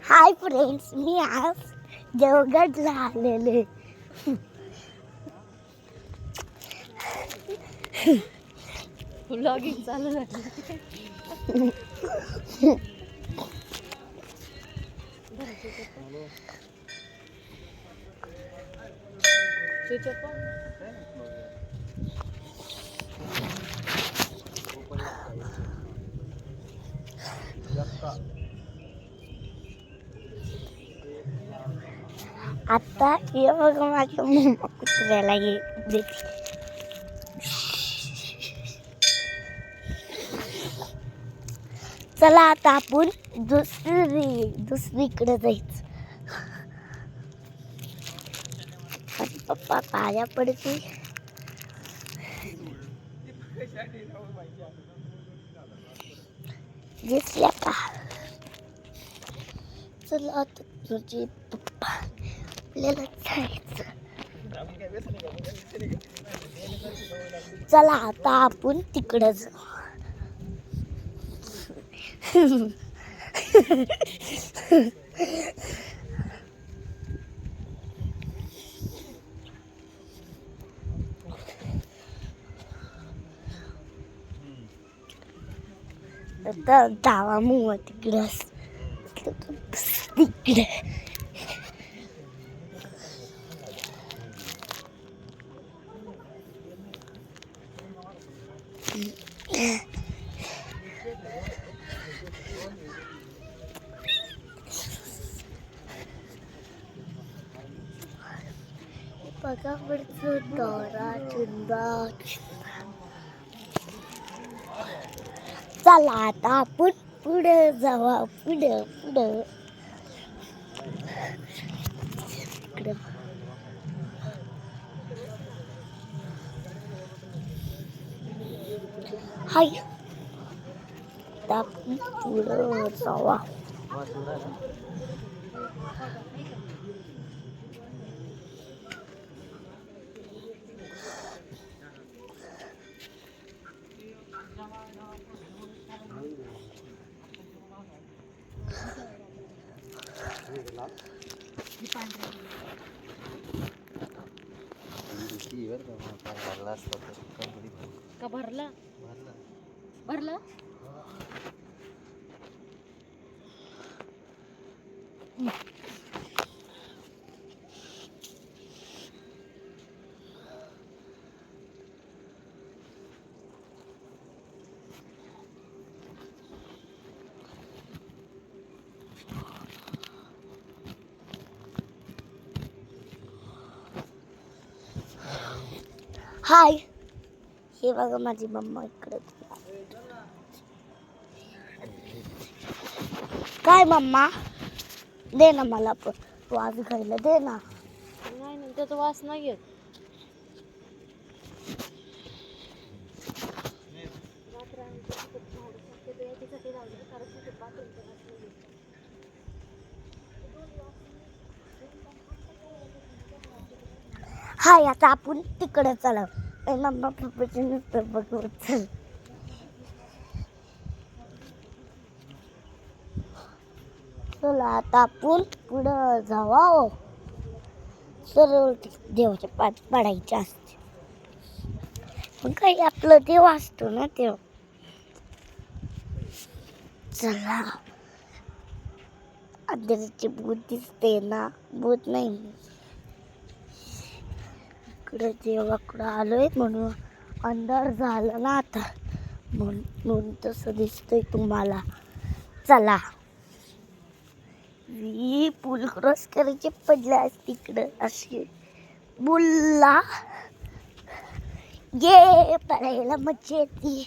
Hi friends, मी आज देवगडला आलेले. Vlogging चालू झालं. आता हे बघा माझ्या मम्मा कुत्र्याला देते. चला आता आपण दुसरीकडे जायचं. पप्पा पाया पडते. दिसल्या का? चला आता तुझे पप्पा आपल्याला जायचं. चला आता आपण तिकडे जाऊ. आता डावा मुवा तिकडे तिकडे. बघा पडतो दोरा चिंदा. चला आता आपण पुढे जावा. पुढे हाय. आता आपण पुढे जावा. का भरला? भरला? हाय. हे बघा माझी मम्मा इकडे. काय मम्मा? दे ना मला वास घ्यायला दे ना. नाही त्याचा वास नाही येत. हाय आता आपण तिकडे चला. मम्मा पप्पाची नुसतं बघू. चल चला आता आपण पुढं जावा. सरळ देवाच्या पाठ पडायचे असते. पण काही आपलं देव असतो ना देव. चला अंधाराची भूत दिसते ना. भूत नाही, इकडे देवाकडं आलोय म्हणून अंधार झाला ना आता, म्हणून तसं दिसतंय तुम्हाला. चला मी पूल क्रॉस करायचे पडले तिकडं असे बुलला. ये पडायला मजा येते.